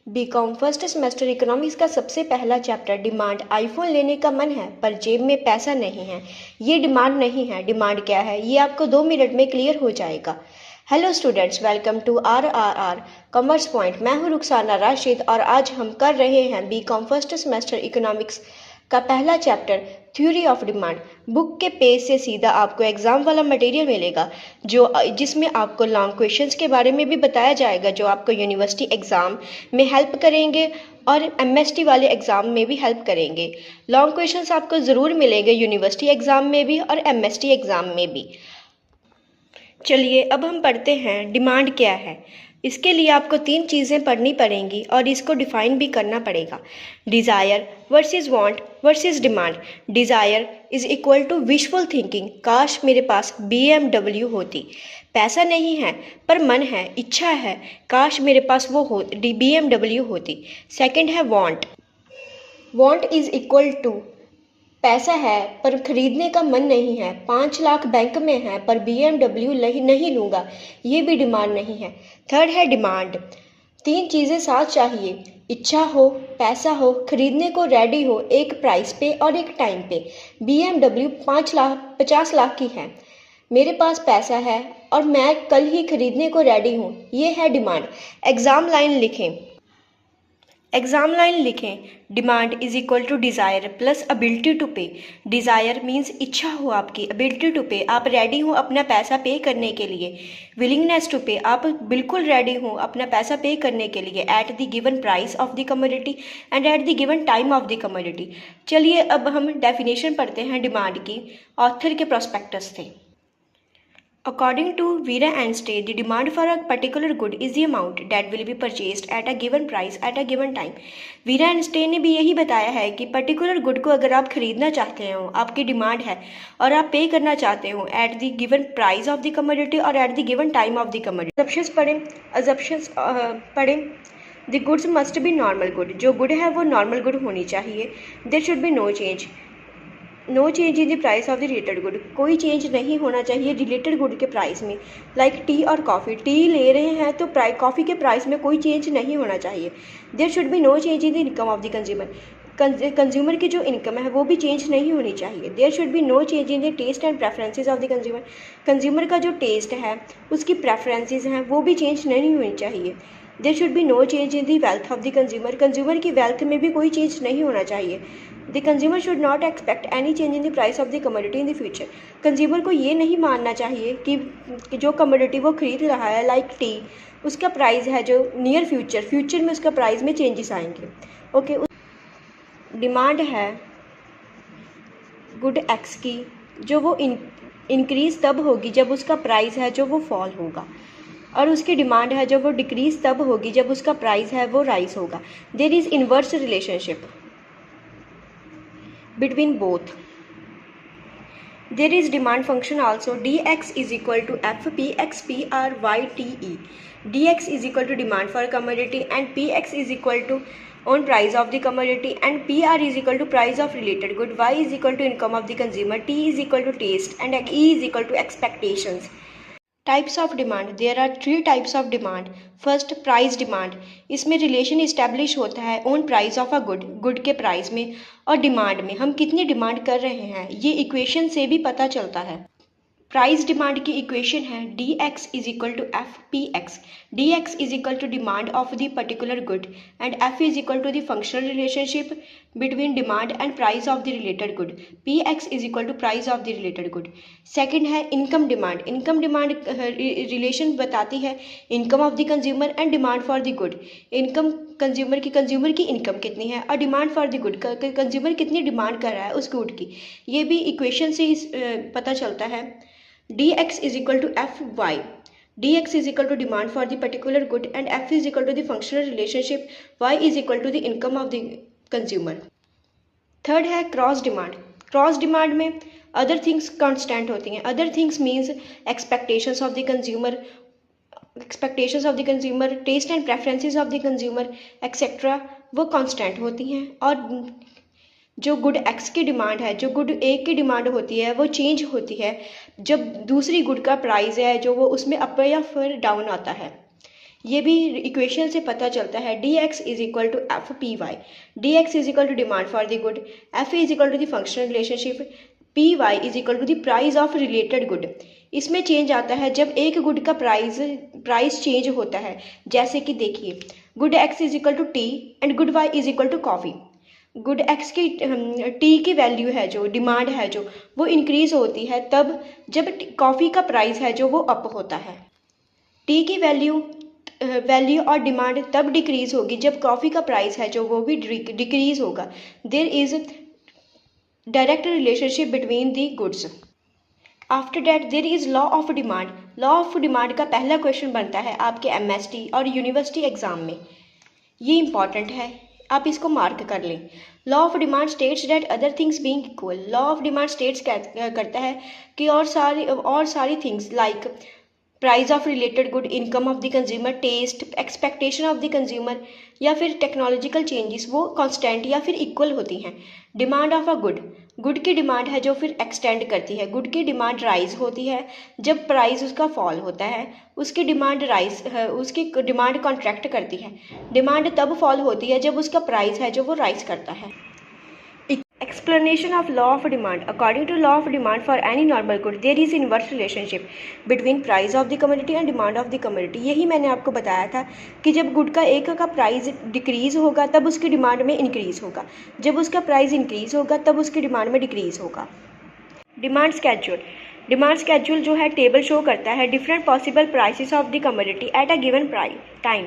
BCom first semester economics का सबसे पहला चैप्टर डिमांड। आईफोन लेने का मन है पर जेब में पैसा नहीं है, ये डिमांड नहीं है। डिमांड क्या है ये आपको 2 मिनट में क्लियर हो जाएगा। Hello students, welcome to our Commerce Point. मैं हूँ रुखसाना राशिद और आज हम कर रहे हैं बीकॉम फर्स्ट सेमेस्टर इकोनॉमिक्स का पहला chapter theory of demand. Book के पेज से सीधा आपको एग्जाम वाला मटेरियल मिलेगा जिसमें आपको लॉन्ग क्वेश्चंस के बारे में भी बताया जाएगा जो आपको यूनिवर्सिटी एग्ज़ाम में हेल्प करेंगे और एमएसटी वाले एग्ज़ाम में भी हेल्प करेंगे। लॉन्ग क्वेश्चंस आपको ज़रूर मिलेंगे यूनिवर्सिटी एग्ज़ाम में भी और एमएसटी एग्ज़ाम में भी। चलिए अब हम पढ़ते हैं डिमांड क्या है। इसके लिए आपको 3 चीज़ें पढ़नी पड़ेंगी और इसको डिफाइन भी करना पड़ेगा। Desire versus want versus demand. Desire is equal to wishful thinking, काश मेरे पास BMW होती। पैसा नहीं है पर मन है, इच्छा है, काश मेरे पास वो BMW होती। सेकंड है want. Want is equal to पैसा है पर खरीदने का मन नहीं है, 5 लाख बैंक में है पर BMW नहीं लूँगा, ये भी डिमांड नहीं है। थर्ड है डिमांड। 3 चीज़ें साथ चाहिए, इच्छा हो, पैसा हो, खरीदने को रेडी हो, एक प्राइस पे और एक टाइम पे। BMW 50 लाख की है, मेरे पास पैसा है और मैं कल ही खरीदने को रेडी हूँ, ये है डिमांड। एग्ज़ाम लाइन लिखें। Demand is equal to desire plus ability to pay. Desire means इच्छा हो आपकी, एबिलिटी टू पे आप रेडी हो अपना पैसा पे करने के लिए, विलिंगनेस टू पे आप बिल्कुल रेडी हो अपना पैसा पे करने के लिए eight the given price of the commodity and eight the given time of the commodity. चलिए अब हम डेफिनेशन पढ़ते हैं डिमांड की, ऑथर के प्रोस्पेक्टस थे। According to Vera and Stay, the demand for a particular good is the amount that will be purchased at a given price at a given time. Vera and Stay ने भी यही बताया है कि particular good को अगर आप खरीदना चाहते हो, आपकी डिमांड है और आप पे करना चाहते हो at the given price of the commodity और at the given time of the commodity. Assumptions पढ़ें। The goods must be normal good, जो गुड है वो नॉर्मल गुड होनी चाहिए। There should be no change in the price of the related good, कोई change नहीं होना चाहिए रिलेटेड गुड के प्राइस में। लाइक टी और कॉफ़ी, टी ले रहे हैं तो कॉफ़ी के प्राइस में कोई चेंज नहीं होना चाहिए। There should be no change in the income of the consumer की जो इनकम है वो भी चेंज नहीं होनी चाहिए। There should be no change in the taste and preferences of the consumer का जो टेस्ट है उसकी प्रेफरेंसेस हैं वो भी चेंज नहीं होनी चाहिए। There should be no change in the wealth of the consumer की वेल्थ में भी कोई चेंज नहीं होना चाहिए। The consumer should not expect any change in the price of the commodity in the future. कंज्यूमर को ये नहीं मानना चाहिए कि जो कमोडिटी वो खरीद रहा है लाइक टी, उसका प्राइस है जो नियर फ्यूचर में उसका प्राइस में चेंजेस आएंगे। ओके, डिमांड है गुड एक्स की, जो वो इंक्रीज तब होगी जब उसका प्राइस है जो वो फॉल होगा, और उसकी डिमांड है जो वो डिक्रीज तब होगी जब उसका प्राइस है वो राइज होगा। There is inverse relationship between both. There is demand function also. dx is equal to f px pryte. dx is equal to demand for commodity and px is equal to on price of the commodity and pr is equal to price of related good. y is equal to income of the consumer. t is equal to taste and e is equal to expectations. Types of demand, there are 3 types of demand. First price demand, इसमें relation establish होता है on price of a good के price में और demand में, हम कितनी demand कर रहे हैं ये इक्वेशन से भी पता चलता है। प्राइस डिमांड की इक्वेशन है dx is equal to F P X. dx is equal to demand of the particular good and f is equal to the functional relationship between demand and price of the related good. px is equal to price of the related good. Second है income demand relation बताती है income of the consumer and demand for the good. Income consumer की income कितनी है और demand for the good, consumer कितनी demand कर रहा है उस गुड की, ये भी इक्वेशन से पता चलता है। dx is equal to fy. dx is equal to demand for the particular good and f is equal to the functional relationship, y is equal to the income of the consumer. Third है cross demand में other things constant होती हैं। Other things means expectations of the consumer, taste and preferences of the consumer et cetera, वो constant होती हैं। और जो good X की डिमांड है, जो गुड ए की डिमांड होती है वो चेंज होती है जब दूसरी गुड का प्राइस है जो वो उसमें अप या फिर डाउन आता है। ये भी इक्वेशन से पता चलता है। dx is equal to F P Y, D X is equal to demand for the good, F is equal to the functional relationship, P Y is equal to the price of related good. इसमें change आता है जब एक good का price change होता है। जैसे कि देखिए, good X is equal to tea and good Y is equal to coffee. Good X की टी की वैल्यू है जो डिमांड है जो वो इंक्रीज़ होती है तब जब कॉफ़ी का प्राइस है जो वो अप होता है। टी की वैल्यू और डिमांड तब डिक्रीज़ होगी जब कॉफ़ी का प्राइस है जो वो भी डिक्रीज़ होगा। There is direct relationship between the goods. After that there is law of demand. Law of demand का पहला क्वेश्चन बनता है आपके एमएसटी और यूनिवर्सिटी एग्ज़ाम में। ये इंपॉर्टेंट है, आप इसको मार्क कर लें। Law of demand states that other things being equal. Law of demand states करता है कि और सारी things like price of related good, income of the consumer, taste, expectation of the consumer या फिर टेक्नोलॉजिकल चेंजेस वो कांस्टेंट या फिर इक्वल होती हैं। डिमांड ऑफ अ गुड की डिमांड है जो फिर एक्सटेंड करती है। गुड की डिमांड राइज होती है जब प्राइस उसका फॉल होता है, उसकी डिमांड कॉन्ट्रैक्ट करती है। डिमांड तब फॉल होती है जब उसका प्राइस है जो वो राइज करता है। Explanation of law of demand. According to law of demand, for any normal good there is inverse relationship between price of the commodity and demand of the commodity. यही मैंने आपको बताया था कि जब गुड का एक का प्राइस डिक्रीज़ होगा तब उसकी डिमांड में इंक्रीज़ होगा, जब उसका प्राइस इंक्रीज़ होगा तब उसकी डिमांड में डिक्रीज़ होगा। डिमांड स्केड्यूल जो है टेबल शो करता है different possible prices of the commodity at a given time.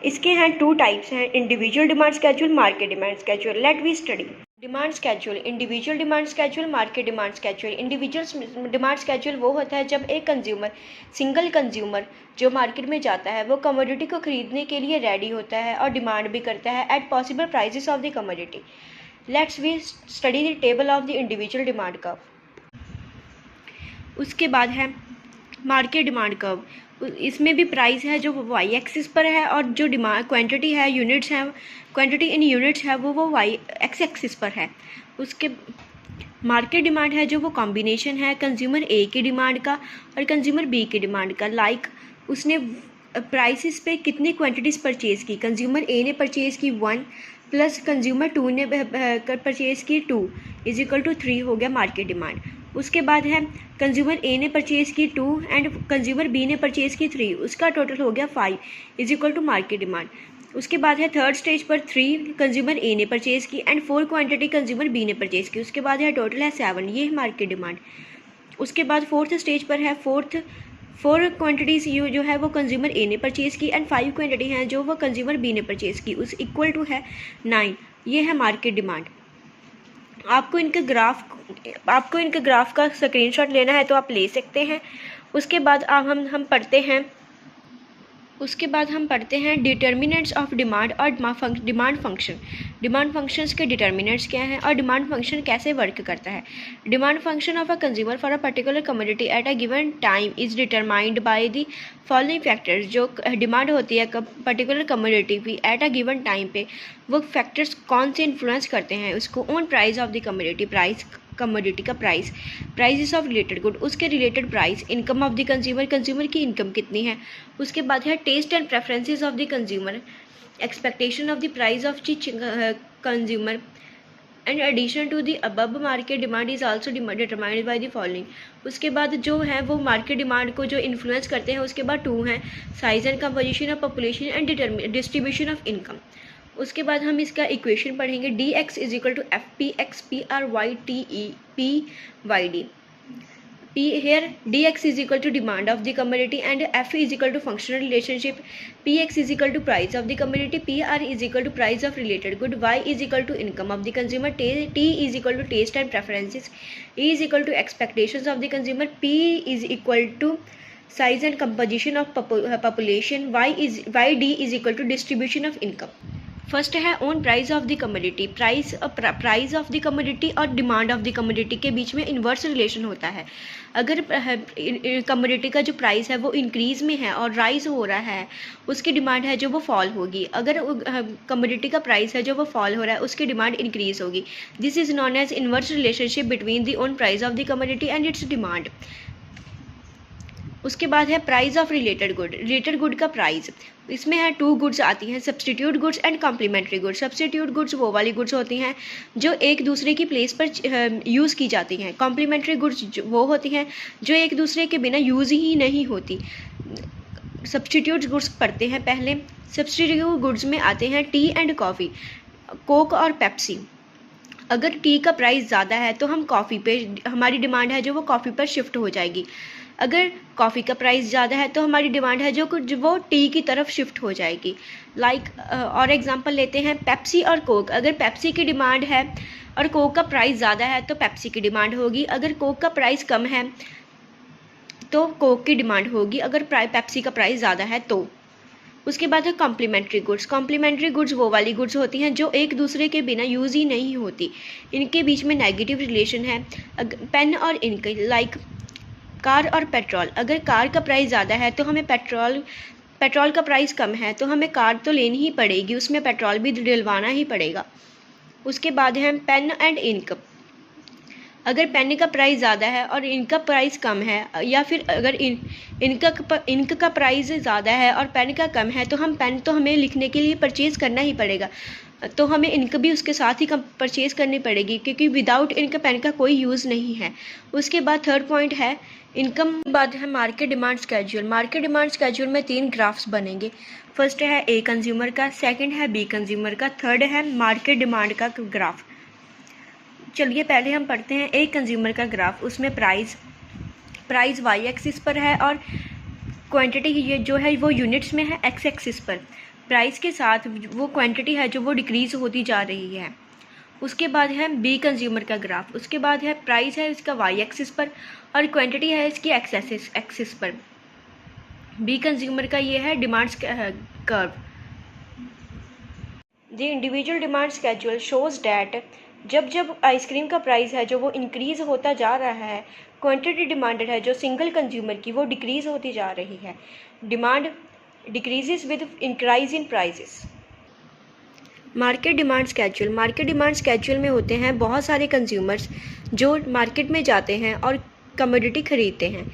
इसके हैं 2 टाइप्स हैं, individual demand schedule, market demand schedule. Let we study demand schedule, individual demand schedule, market demand schedule. Individual demand schedule वो होता है जब एक single consumer जो market में जाता है वो कमोडिटी को खरीदने के लिए रेडी होता है और डिमांड भी करता है at possible prices of the commodity. Let's we study the table of the individual demand curve. उसके बाद है मार्केट डिमांड कर्व। इसमें भी प्राइस है जो वाई एक्सिस पर है और जो डिमांड क्वांटिटी है यूनिट्स है, क्वांटिटी इन यूनिट्स है वो वाई एक्स एक्सिस पर है। उसके मार्केट डिमांड है जो वो कॉम्बिनेशन है कंज्यूमर ए की डिमांड का और कंज्यूमर बी की डिमांड का। लाइक उसने प्राइसेस पे कितनी क्वांटिटीज़ परचेज़ की, कंज्यूमर ए ने परचेज़ की 1 प्लस कंज्यूमर 2 ने परचेज़ की 2 इज इक्वल टू 3 हो गया मार्केट डिमांड। उसके बाद है कंज्यूमर ए ने परचेज़ की 2 एंड कंज्यूमर बी ने परचेज़ की 3, उसका टोटल हो गया 5 is equal to market demand. उसके बाद है थर्ड स्टेज पर 3 कंज्यूमर ए ने परचेज़ की एंड 4 क्वांटिटी कंज्यूमर बी ने परचेज़ की, उसके बाद है टोटल है 7, ये है मार्केट डिमांड। उसके बाद फोर्थ स्टेज पर है 4 क्वांटिटीज़ जो है वो कंज्यूमर ए ने परचेज़ की एंड 5 क्वांटिटी हैं जो वो कंज्यूमर बी ने परचेज़ की, उस इक्वल टू है 9, ये है मार्केट डिमांड। आपको इनके ग्राफ का स्क्रीनशॉट लेना है तो आप ले सकते हैं। उसके बाद हम पढ़ते हैं डिटर्मिनेंट्स ऑफ डिमांड और डिमांड फंक्शन। डिमांड फंक्शंस के डिटर्मिनेंट्स क्या हैं और डिमांड फंक्शन कैसे वर्क करता है। Demand function of a consumer for a particular commodity at a given time is determined by the following factors. जो डिमांड होती है पर्टिकुलर कमोडिटी की एट अ गिवन टाइम पे, वो फैक्टर्स कौन से इन्फ्लुएंस करते हैं उसको। On price of the commodity, commodity का प्राइसेस ऑफ रिलेटेड गुड, उसके related price, income of the consumer की इनकम कितनी है। उसके बाद है taste and preferences of the consumer, expectation of the price of consumer and addition to the above market demand is also determined by the following. उसके बाद जो है वो मार्केट डिमांड को जो इन्फ्लुएंस करते हैं उसके बाद 2 हैं, size and composition of population and distribution of income. उसके बाद हम इसका इक्वेशन पढ़ेंगे, D X is equal to F P X P R Y T E P Y D. P here dx is equal to demand of the commodity and F is equal to functional relationship. Px is equal to price of the commodity, PR is equal to price of related good, Y is equal to income of the consumer, T is equal to taste and preferences, E is equal to expectations of the consumer, P is equal to size and composition of population, YD is equal to distribution of income. First है on price of the commodity. Price of the commodity और demand of the commodity के बीच में inverse relation होता है। अगर commodity का जो प्राइस है वो इंक्रीज़ में है और राइज हो रहा है, उसकी डिमांड है जो वो फॉल होगी। अगर कमोडिटी का प्राइस है जो वो फॉल हो रहा है, उसकी डिमांड इंक्रीज़ होगी। This is known as inverse relationship between the own price of the commodity and its demand. उसके बाद है प्राइस ऑफ रिलेटेड गुड का प्राइस। इसमें है 2 गुड्स आती हैं, substitute goods and complementary goods. Substitute goods वो वाली गुड्स होती हैं जो एक दूसरे की प्लेस पर यूज़ की जाती हैं। कॉम्प्लीमेंट्री गुड्स वो होती हैं जो एक दूसरे के बिना यूज़ ही नहीं होती। सब्स्टिट्यूट गुड्स पढ़ते हैं पहले। सब्स्टिट्यूट गुड्स में आते हैं टी एंड कॉफ़ी, कोक और पेप्सी। अगर टी का प्राइस ज़्यादा है तो हम कॉफ़ी पे, हमारी डिमांड है जो वो कॉफ़ी पर शिफ्ट हो जाएगी। अगर कॉफ़ी का प्राइस ज़्यादा है तो हमारी डिमांड है जो वो टी की तरफ शिफ्ट हो जाएगी। और एग्जांपल लेते हैं पेप्सी और कोक। अगर पेप्सी की डिमांड है और कोक का प्राइस ज़्यादा है तो पेप्सी की डिमांड होगी। अगर कोक का प्राइस कम है तो कोक की डिमांड होगी, अगर पेप्सी का प्राइस ज़्यादा है तो। उसके बाद है कॉम्प्लीमेंट्री गुड्स। कॉम्प्लीमेंट्री गुड्स वो वाली गुड्स होती हैं जो एक दूसरे के बिना यूज़ ही नहीं होती, इनके बीच में नेगेटिव रिलेशन है। पेन और इंक, लाइक कार और पेट्रोल। अगर कार का प्राइस ज़्यादा है तो हमें पेट्रोल का प्राइस कम है तो हमें कार तो लेनी ही पड़ेगी, उसमें पेट्रोल भी डलवाना ही पड़ेगा। उसके बाद है पेन एंड इंक। अगर पेन का प्राइस ज़्यादा है और इंक का प्राइस कम है, या फिर अगर इंक का प्राइस ज़्यादा है और पेन का कम है, तो पेन तो हमें लिखने के लिए परचेज़ करना ही पड़ेगा, तो हमें इंक भी उसके साथ ही परचेज़ करनी पड़ेगी, क्योंकि विदाउट इंक पेन का कोई यूज़ नहीं है। उसके बाद थर्ड पॉइंट है इनकम। बाद है market demand schedule. Market demand schedule में 3 ग्राफ्स बनेंगे। फर्स्ट है ए कंज्यूमर का, सेकंड है बी कंज्यूमर का, थर्ड है मार्केट डिमांड का ग्राफ। चलिए पहले हम पढ़ते हैं ए कंज्यूमर का ग्राफ। उसमें प्राइस वाई एक्सिस पर है और क्वांटिटी ये जो है वो यूनिट्स में है एक्स एक्सिस पर। प्राइस के साथ वो क्वांटिटी है जो वो डिक्रीज़ होती जा रही है। उसके बाद है बी कंज्यूमर का ग्राफ। उसके बाद है प्राइस है इसका वाई एक्सिस पर और क्वांटिटी है इसकी एक्स एक्सिस पर। बी कंज्यूमर का ये है demand curve. The individual demand schedule shows that जब आइसक्रीम का प्राइस है जो वो इंक्रीज़ होता जा रहा है, क्वांटिटी डिमांडेड है जो सिंगल कंज्यूमर की वो डिक्रीज़ होती जा रही है। Demand decreases with increase in prices. Market demand schedule. Market demand schedule में होते हैं बहुत सारे कंज्यूमर्स जो मार्केट में जाते हैं और कमोडिटी खरीदते हैं।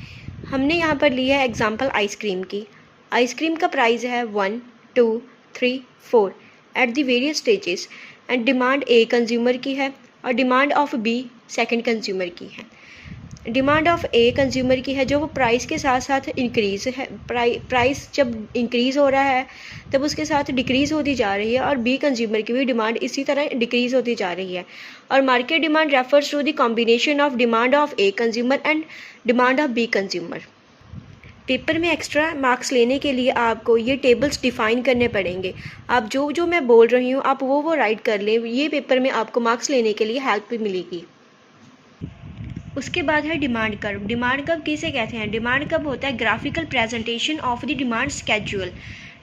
हमने यहाँ पर लिया है एग्जांपल आइसक्रीम की। आइसक्रीम का प्राइस है 1, 2, 3, 4 at the various stages and demand A consumer की है और demand of B second consumer की है। डिमांड ऑफ ए कंज्यूमर की है जो वो प्राइस के साथ साथ इंक्रीज़ है। प्राइस जब इंक्रीज़ हो रहा है तब उसके साथ डिक्रीज़ होती जा रही है, और बी कंज्यूमर की भी डिमांड इसी तरह डिक्रीज़ होती जा रही है। और market demand refers to the combination of demand of A consumer and demand of B consumer. Paper में एक्स्ट्रा मार्क्स लेने के लिए आपको ये टेबल्स डिफ़ाइन करने पड़ेंगे। आप जो मैं बोल रही हूँ आप वो राइट कर लें, ये पेपर में आपको मार्क्स लेने के लिए हेल्प भी मिलेगी। उसके बाद है डिमांड कर्व। डिमांड कर्व किसे कहते हैं? डिमांड कर्व होता है graphical presentation of the demand schedule.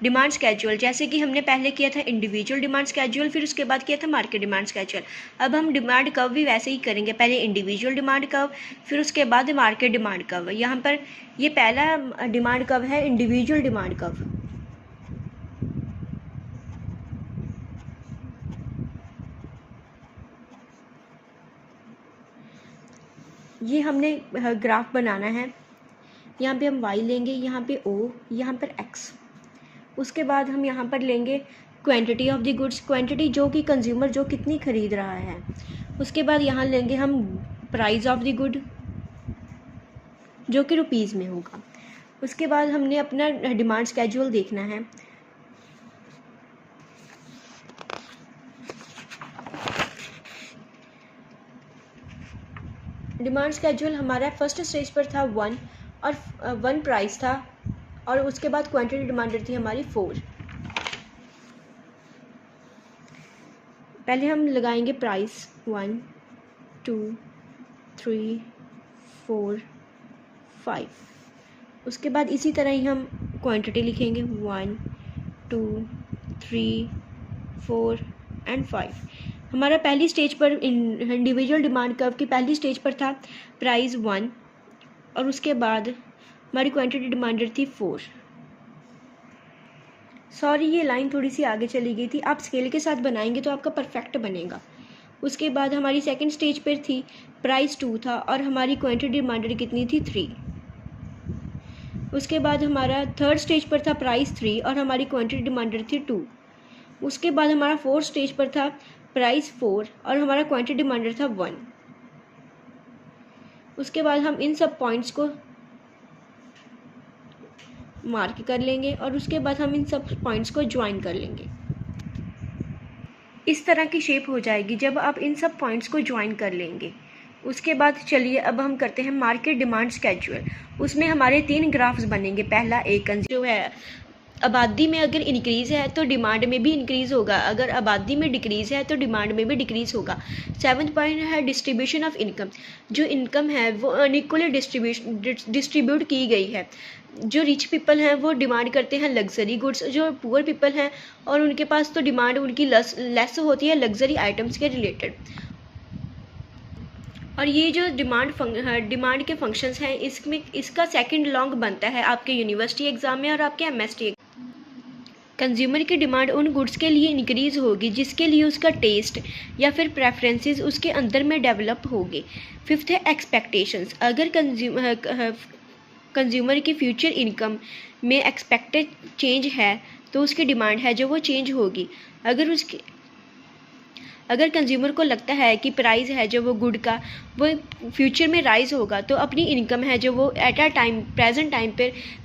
Demand schedule जैसे कि हमने पहले किया था इंडिविजुअल डिमांड स्केड्यूल, फिर उसके बाद किया था मार्केट डिमांड स्केड्यूल। अब हम डिमांड कर्व भी वैसे ही करेंगे, पहले इंडिविजुअल डिमांड कर्व फिर उसके बाद मार्केट डिमांड कर्व। यहाँ पर ये पहला डिमांड कर्व है इंडिविजुअल डिमांड कर्व। ये हमने ग्राफ बनाना है। यहाँ पे हम y लेंगे, यहाँ पे o, यहाँ पर x। उसके बाद हम यहाँ पर लेंगे quantity of the goods, quantity जो कि कंज्यूमर जो कितनी ख़रीद रहा है। उसके बाद यहाँ लेंगे हम प्राइस ऑफ द गुड जो कि रुपीज़ में होगा। उसके बाद हमने अपना डिमांड स्केड्यूल देखना है। डिमांड स्केड्यूल हमारा फर्स्ट स्टेज पर था 1 और 1 प्राइस था, और उसके बाद क्वांटिटी डिमांडेड थी हमारी 4। पहले हम लगाएंगे प्राइस 1, 2, 3, 4, 5। उसके बाद इसी तरह ही हम क्वांटिटी लिखेंगे 1, 2, 3, 4 एंड 5। हमारा पहली स्टेज पर इंडिविजुअल डिमांड कर्व की पहली स्टेज पर था प्राइस 1 और उसके बाद हमारी क्वांटिटी डिमांडेड थी 4। सॉरी ये लाइन थोड़ी सी आगे चली गई थी, आप स्केल के साथ बनाएंगे तो आपका परफेक्ट बनेगा। उसके बाद हमारी सेकंड स्टेज पर थी प्राइस 2 था और हमारी क्वांटिटी डिमांडेड कितनी थी 3। उसके बाद हमारा थर्ड स्टेज पर था प्राइस 3 और हमारी क्वांटिटी डिमांडेड थी 2। उसके बाद हमारा फोर्थ स्टेज पर था प्राइस 4 और हमारा क्वांटिटी डिमांडेड था 1। उसके बाद हम इन सब पॉइंट्स को मार्क कर लेंगे और उसके बाद हम इन सब पॉइंट्स को ज्वाइन कर लेंगे। इस तरह की शेप हो जाएगी जब आप इन सब पॉइंट्स को ज्वाइन कर लेंगे। उसके बाद चलिए अब हम करते हैं मार्केट डिमांड स्केड्यूल। उसमें हमारे 3 ग्राफ्स बनेंगे। पहला एक जो है आबादी में अगर इंक्रीज़ है तो डिमांड में भी इंक्रीज़ होगा, अगर आबादी में डिक्रीज़ है तो डिमांड में भी डिक्रीज़ होगा। 7th पॉइंट है डिस्ट्रीब्यूशन ऑफ इनकम। जो इनकम है वो अनइक्वली डिस्ट्रीब्यूट की गई है। जो रिच पीपल हैं वो डिमांड करते हैं लग्जरी गुड्स, जो पुअर पीपल हैं और उनके पास तो डिमांड उनकी लेस होती है लग्जरी आइटम्स के रिलेटेड। और ये जो डिमांड के फंक्शंस हैं इसका सेकंड लॉन्ग बनता है आपके यूनिवर्सिटी एग्ज़ाम में और आपके एमएसटी। कंज्यूमर की डिमांड उन गुड्स के लिए इंक्रीज़ होगी जिसके लिए उसका टेस्ट या फिर प्रेफरेंसेस उसके अंदर में डेवलप होंगे। 5th है एक्सपेक्टेशंस। अगर कंज्यूमर की फ्यूचर इनकम में एक्सपेक्टेड चेंज है तो उसकी डिमांड है जो वो चेंज होगी। अगर कंज्यूमर को लगता है कि प्राइस है जो वो गुड का वो फ्यूचर में राइज होगा तो अपनी इनकम है जो वो at a time present time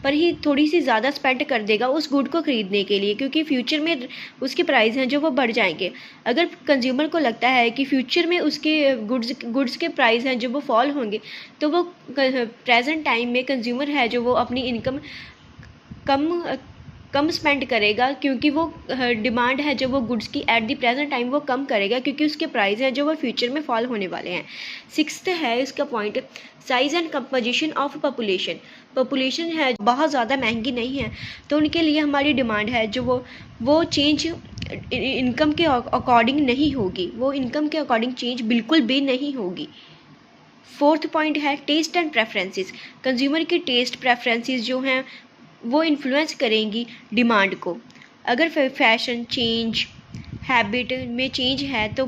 पर ही थोड़ी सी ज़्यादा स्पेंड कर देगा उस गुड को ख़रीदने के लिए, क्योंकि फ्यूचर में उसके प्राइस हैं जो वो बढ़ जाएंगे। अगर कंज्यूमर को लगता है कि फ्यूचर में उसके गुड्स के प्राइस हैं जो वो फॉल होंगे तो वो प्रेजेंट टाइम में कंज्यूमर है जो वो अपनी इनकम कम स्पेंड करेगा, क्योंकि वो डिमांड है जो वो गुड्स की एट द प्रेजेंट टाइम वो कम करेगा क्योंकि उसके प्राइस हैं जो वो फ्यूचर में फॉल होने वाले हैं। 6th है इसका point size and composition of population है बहुत ज़्यादा महंगी नहीं है तो उनके लिए हमारी डिमांड है जो वो चेंज इनकम के अकॉर्डिंग नहीं होगी, वो इनकम के अकॉर्डिंग चेंज बिल्कुल भी नहीं होगी। 4th पॉइंट है टेस्ट एंड प्रेफरेंसेस। कंज्यूमर की टेस्ट प्रेफरेंसेस जो हैं वो इन्फ्लुएंस करेंगी डिमांड को। अगर फैशन चेंज हैबिट में चेंज है तो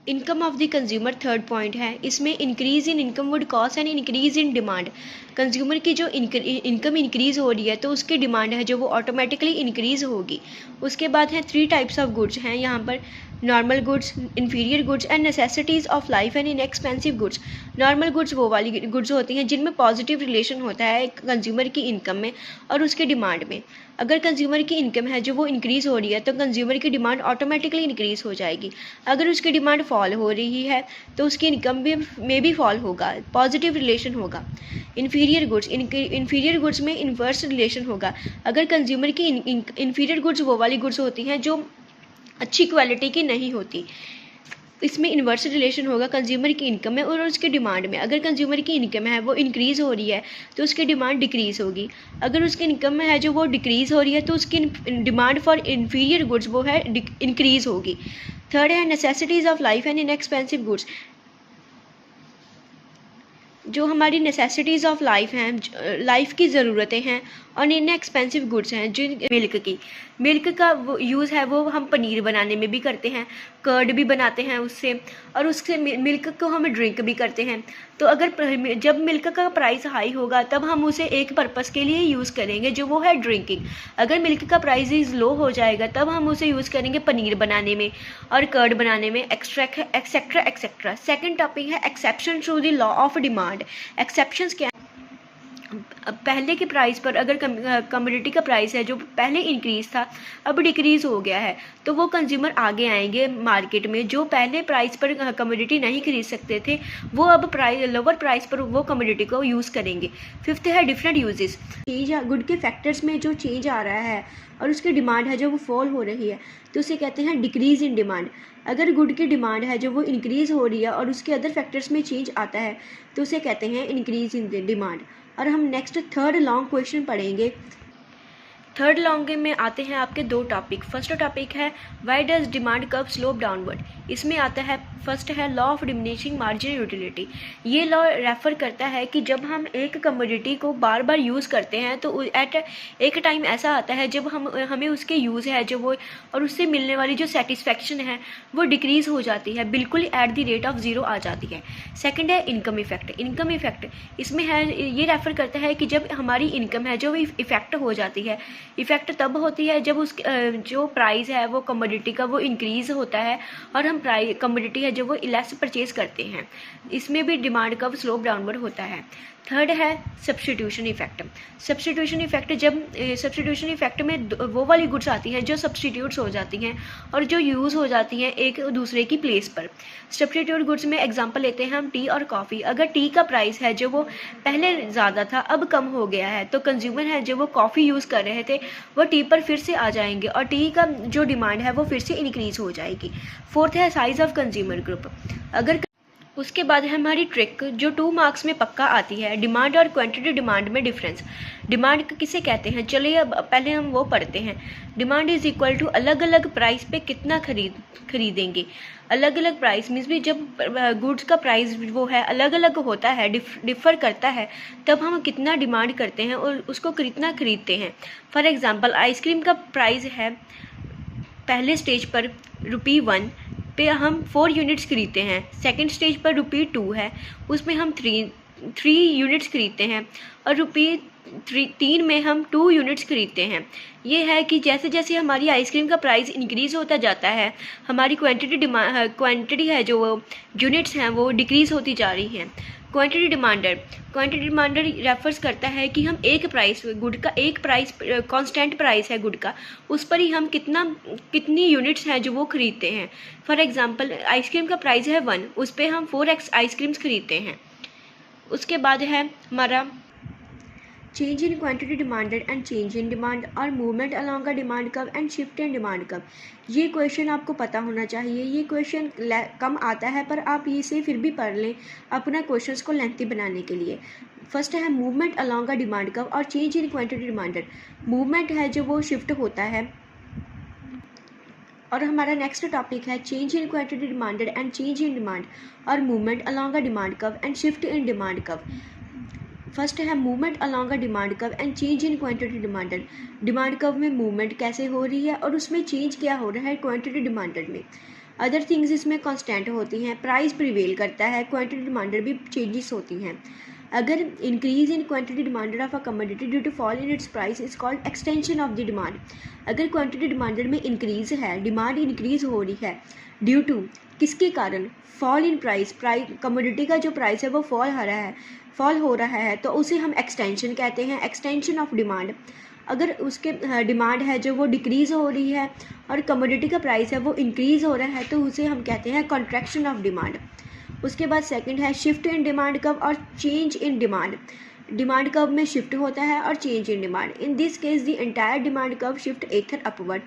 income of the consumer 3rd point है। इसमें increase in income would cause an increase in demand. Consumer की जो इनकम इंक्रीज़ हो रही है तो उसकी डिमांड है जो वो ऑटोमेटिकली इंक्रीज़ होगी। उसके बाद है 3 टाइप्स ऑफ गुड्स हैं यहाँ पर, normal goods, inferior goods and necessities of life and inexpensive goods. Normal goods वो वाली गुड्स होती हैं जिनमें पॉजिटिव रिलेशन होता है कंज्यूमर की इनकम में और उसके डिमांड में। अगर कंज्यूमर की इनकम है जो वो इंक्रीज़ हो रही है तो कंज्यूमर की डिमांड ऑटोमेटिकली इंक्रीज़ हो जाएगी। अगर उसकी डिमांड फॉल हो रही है तो उसकी इनकम में भी फॉल होगा, पॉजिटिव रिलेशन होगा। इन्फीरियर गुड्स में इन्वर्स रिलेशन होगा। अगर कंज्यूमर की इन्फीरियर गुड्स वो वाली गुड्स होती हैं जो अच्छी क्वालिटी की नहीं होती, इसमें इन्वर्स रिलेशन होगा कंज्यूमर की इनकम में और उसके डिमांड में। अगर कंज्यूमर की इनकम है वो इंक्रीज़ हो रही है तो उसकी डिमांड डिक्रीज़ होगी। अगर उसकी इनकम में है जो वो डिक्रीज़ हो रही है तो उसकी डिमांड फॉर इन्फीरियर गुड्स वो है इंक्रीज़ होगी। 3rd है necessities of life and inexpensive goods. जो हमारी नेसेसिटीज़ ऑफ लाइफ हैं, लाइफ की ज़रूरतें हैं और इनएक्सपेंसिव गुड्स हैं जिन मिल्क का वो यूज़ है वो हम पनीर बनाने में भी करते हैं, कर्ड भी बनाते हैं उससे, और उससे मिल्क को हम ड्रिंक भी करते हैं। तो अगर जब मिल्क का प्राइस हाई होगा तब हम उसे एक पर्पस के लिए यूज़ करेंगे जो वो है ड्रिंकिंग। अगर मिल्क का प्राइस लो हो जाएगा तब हम उसे यूज़ करेंगे पनीर बनाने में और कर्ड बनाने में, एक्सेट्रा एक्सेट्रा। सेकंड टॉपिक है exception through the law of demand. Exceptions क्या पहले के प्राइस पर अगर कमोडिटी का प्राइस है जो पहले इंक्रीज़ था अब डिक्रीज़ हो गया है तो वो कंज्यूमर आगे आएंगे मार्केट में जो पहले प्राइस पर कमोडिटी नहीं खरीद सकते थे, वो अब लोअर प्राइस पर वो कमोडिटी को यूज़ करेंगे। 5th है डिफरेंट यूजेस। चेंज गुड के फैक्टर्स में जो चेंज आ रहा है और उसकी डिमांड है जो वो फॉल हो रही है तो उसे कहते हैं डिक्रीज़ इन डिमांड। अगर गुड की डिमांड है जो वो इंक्रीज़ हो रही है और उसके अदर फैक्टर्स में चेंज आता है तो उसे कहते हैं इंक्रीज़ इन डिमांड। और हम नेक्स्ट 3rd लॉन्ग क्वेश्चन पढ़ेंगे थर्ड लॉन्ग में आते हैं आपके दो टॉपिक। फर्स्ट टॉपिक है why does demand curve slope downward. इसमें आता है फर्स्ट है law of diminishing marginal utility. ये लॉ रेफर करता है कि जब हम एक कमोडिटी को बार बार यूज़ करते हैं तो एट एक टाइम ऐसा आता है जब हमें उसके यूज़ है जो वो और उससे मिलने वाली जो सेटिस्फेक्शन है वो डिक्रीज़ हो जाती है, बिल्कुल at the rate of zero आ जाती है। सेकंड है इनकम इफेक्ट। इनकम इफेक्ट इसमें है, ये रेफर करता है कि जब हमारी इनकम है जो इफेक्ट हो जाती है। इफेक्ट तब होती है जब उस जो प्राइस है वो कमोडिटी का वो इंक्रीज़ होता है और हम कमोडिटी है जो वो लेस परचेज करते हैं। इसमें भी डिमांड का स्लोप डाउनवर्ड होता है। थर्ड है सब्स्टिट्यूशन इफेक्ट। सब्स्टिट्यूशन इफेक्ट जब सब्स्टिट्यूशन इफेक्ट में वो वाली गुड्स आती हैं जो सब्स्टिट्यूट्स हो जाती हैं और जो यूज़ हो जाती हैं एक दूसरे की प्लेस पर। सब्स्टिट्यूट गुड्स में एग्जांपल लेते हैं हम टी और कॉफ़ी। अगर टी का प्राइस है जो वो पहले ज़्यादा था अब कम हो गया है तो कंज्यूमर है जो वो कॉफ़ी यूज़ कर रहे थे वो टी पर फिर से आ जाएंगे और टी का जो डिमांड है वो फिर से इंक्रीज़ हो जाएगी। फोर्थ है साइज़ ऑफ कंज्यूमर ग्रुप। अगर उसके बाद है हमारी ट्रिक जो 2 मार्क्स में पक्का आती है, डिमांड और क्वांटिटी डिमांड में डिफरेंस। डिमांड किसे कहते हैं, चलिए अब पहले हम वो पढ़ते हैं। डिमांड इज़ इक्वल टू अलग अलग प्राइस पे कितना खरीदेंगे। अलग अलग प्राइस मीन्स भी जब गुड्स का प्राइस वो है अलग अलग होता है, डिफ़र करता है, तब हम कितना डिमांड करते हैं और उसको कितना खरीदते हैं। फॉर एग्ज़ाम्पल आइसक्रीम का प्राइस है पहले स्टेज पर ₹1 पे हम 4 यूनिट्स खरीदते हैं। सेकंड स्टेज पर ₹2 है उसमें हम 3 यूनिट्स खरीदते हैं और ₹3 में हम 2 यूनिट्स खरीदते हैं। ये है कि जैसे जैसे हमारी आइसक्रीम का प्राइस इंक्रीज़ होता जाता है हमारी क्वांटिटी है जो वो यूनिट्स हैं वो डिक्रीज़ होती जा रही हैं। क्वांटिटी डिमांडर रेफर्स करता है कि हम एक प्राइस गुड का एक प्राइस कांस्टेंट प्राइस है गुड का, उस पर ही हम कितनी यूनिट्स हैं जो वो खरीदते हैं। फॉर एग्जांपल आइसक्रीम का प्राइस है 1, उस पर हम 4x आइसक्रीम्स खरीदते हैं। उसके बाद है हमारा change in quantity demanded and change in demand और movement along a demand curve and shift in demand curve. ये क्वेश्चन आपको पता होना चाहिए। ये क्वेश्चन कम आता है पर आप इसे फिर भी पढ़ लें अपना क्वेश्चंस को लेंथी बनाने के लिए। फर्स्ट है movement along a demand curve और change in quantity demanded. Movement है जो वो शिफ्ट होता है। और हमारा नेक्स्ट टॉपिक है change in quantity demanded and change in demand और movement along a demand curve and shift in demand curve. First है movement along a demand curve and change in quantity demanded. Demand curve में movement कैसे हो रही है और उसमें change क्या हो रहा है क्वांटिटी डिमांडेड में। अदर थिंग्स इसमें कांस्टेंट होती हैं, प्राइस प्रिवेल करता है, क्वांटिटी डिमांडेड भी चेंजेस होती हैं। अगर increase in quantity demanded of a commodity due to fall in its price is called extension of the demand. अगर क्वांटिटी डिमांडेड में इंक्रीज है, डिमांड इंक्रीज हो रही है ड्यू टू किसके कारण, फॉल इन प्राइस कमोडिटी का जो प्राइस है वो फॉल हो रहा है तो उसे हम एक्सटेंशन कहते हैं, एक्सटेंशन ऑफ डिमांड। अगर उसके डिमांड है जो वो डिक्रीज़ हो रही है और कमोडिटी का प्राइस है वो इंक्रीज़ हो रहा है तो उसे हम कहते हैं कॉन्ट्रैक्शन ऑफ डिमांड। उसके बाद सेकंड है शिफ्ट इन डिमांड कर्व और change in demand. Demand curve में शिफ्ट होता है और change in demand. In this case the entire demand curve shift either upward.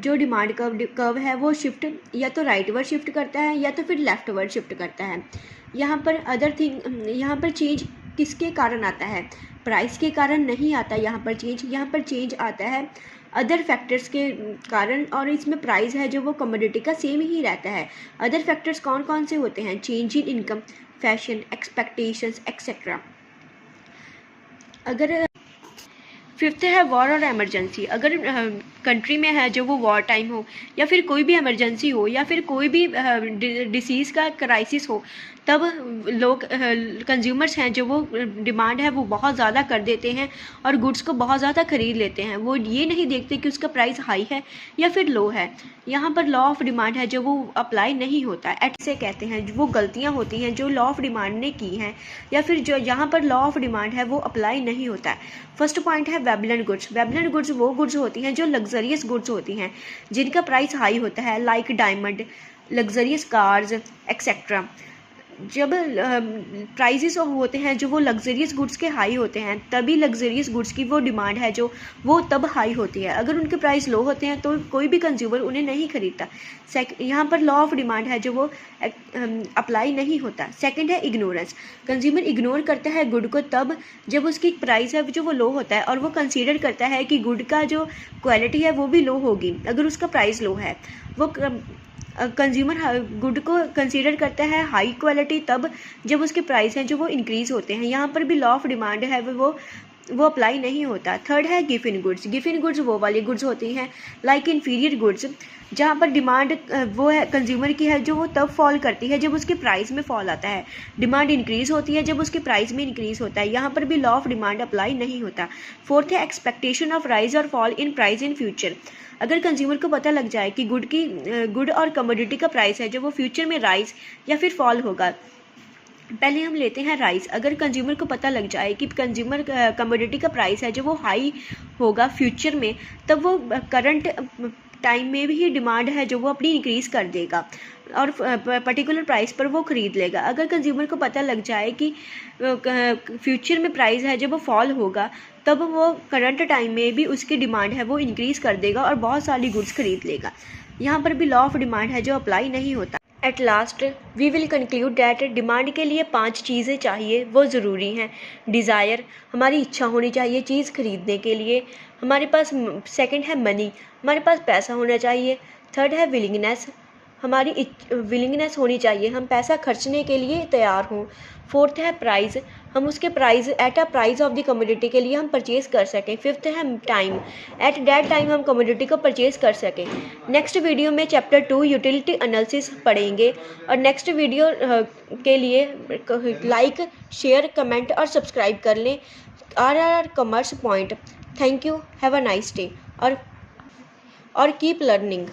जो डिमांड कर्व है वो शिफ्ट या तो राइटवर्ड शिफ्ट करता है या तो फिर लेफ्टवर्ड शिफ्ट करता है। यहाँ पर चेंज किसके कारण आता है, प्राइस के कारण नहीं आता। यहाँ पर चेंज आता है अदर फैक्टर्स के कारण और इसमें प्राइस है जो वो कमोडिटी का सेम ही रहता है। अदर फैक्टर्स कौन कौन से होते हैं, change in income, fashion, expectations etcetera. अगर फिफ्थ है वॉर और एमरजेंसी। अगर कंट्री में है जो वो वॉर टाइम हो या फिर कोई भी एमरजेंसी हो या फिर कोई भी डिसीज़ का क्राइसिस हो तब लोग कंज्यूमर्स हैं जो वो डिमांड है वो बहुत ज़्यादा कर देते हैं और गुड्स को बहुत ज़्यादा ख़रीद लेते हैं। वो ये नहीं देखते कि उसका प्राइस हाई है या फिर लो है। यहाँ पर लॉ ऑफ डिमांड है जो वो अप्लाई नहीं होता है। ऐसे कहते हैं वो गलतियाँ होती हैं जो लॉ ऑफ डिमांड ने की हैं या फिर जो यहाँ पर लॉ ऑफ डिमांड है वो अप्लाई नहीं होता है। फर्स्ट पॉइंट है वेबलेंट गुड्स। वेबलेंट गुड्स वो गुड्स होती हैं जो लग्जरियस गुड्स होती हैं जिनका प्राइस हाई होता है, like diamond, luxurious cars etcetera. जब प्राइजेस होते हैं जो वो लग्जरियस गुड्स के हाई होते हैं, तभी लग्जरियस गुड्स की वो डिमांड है जो वो तब हाई होती है। अगर उनके प्राइस लो होते हैं तो कोई भी कंज्यूमर उन्हें नहीं खरीदता। यहाँ पर लॉ ऑफ डिमांड है जो वो अप्लाई नहीं होता। सेकंड है इग्नोरेंस। कंज्यूमर इग्नोर करता है गुड को तब जब उसकी प्राइस है जो वो लो होता है, और वो कंसीडर करता है कि गुड का जो क्वालिटी है वो भी लो होगी अगर उसका प्राइस लो है। वो कंज्यूमर गुड को कंसीडर करता है हाई क्वालिटी तब जब उसके प्राइस हैं जो वो इंक्रीज़ होते हैं। यहाँ पर भी लॉ ऑफ डिमांड है वो अप्लाई नहीं होता। थर्ड है give in goods. Give in goods वो वाली गुड्स होती हैं लाइक इन्फीरियर गुड्स, जहाँ पर डिमांड वो है कंज्यूमर की है जो वो तब फॉल करती है जब उसके प्राइस में फॉल आता है। डिमांड इंक्रीज़ होती है जब उसके प्राइस में इंक्रीज़ होता है। यहाँ पर भी लॉ ऑफ डिमांड अप्लाई नहीं होता। फोर्थ है एक्सपेक्टेशन ऑफ राइज और fall in price in future. अगर कंज्यूमर को पता लग जाए कि गुड और कमोडिटी का प्राइस है जो वो फ्यूचर में राइज या फिर फॉल होगा। पहले हम लेते हैं राइस। अगर कंज्यूमर को पता लग जाए कि कंज्यूमर कमोडिटी का प्राइस है जो वो हाई होगा फ्यूचर में, तब वो करंट टाइम में भी डिमांड है जो वो अपनी इंक्रीज़ कर देगा और पर्टिकुलर प्राइस पर वो ख़रीद लेगा। अगर कंज्यूमर को पता लग जाए कि फ्यूचर में प्राइस है जब वो फॉल होगा, तब वो करंट टाइम में भी उसकी डिमांड है वो इंक्रीज़ कर देगा और बहुत सारी गुड्स खरीद लेगा। यहाँ पर भी लॉ ऑफ डिमांड है जो अप्लाई नहीं होता। At last we will conclude that demand के लिए 5 चीज़ें चाहिए, वो ज़रूरी हैं। डिज़ायर, हमारी इच्छा होनी चाहिए चीज़ खरीदने के लिए। हमारे पास सेकंड है मनी, हमारे पास पैसा होना चाहिए। थर्ड है विलिंगनेस, हमारी विलिंगनेस होनी चाहिए, हम पैसा खर्चने के लिए तैयार हों। फोर्थ है प्राइस, हम उसके price at a price of the commodity के लिए हम परचेज़ कर सकें। फिफ्थ है टाइम, एट दैट टाइम हम कमोडिटी को परचेज़ कर सकें। नेक्स्ट वीडियो में चैप्टर 2 यूटिलिटी एनालिसिस पढ़ेंगे, और नेक्स्ट वीडियो के लिए लाइक, शेयर, कमेंट और सब्सक्राइब कर लें RR commerce point. Thank you, have a nice day और कीप लर्निंग।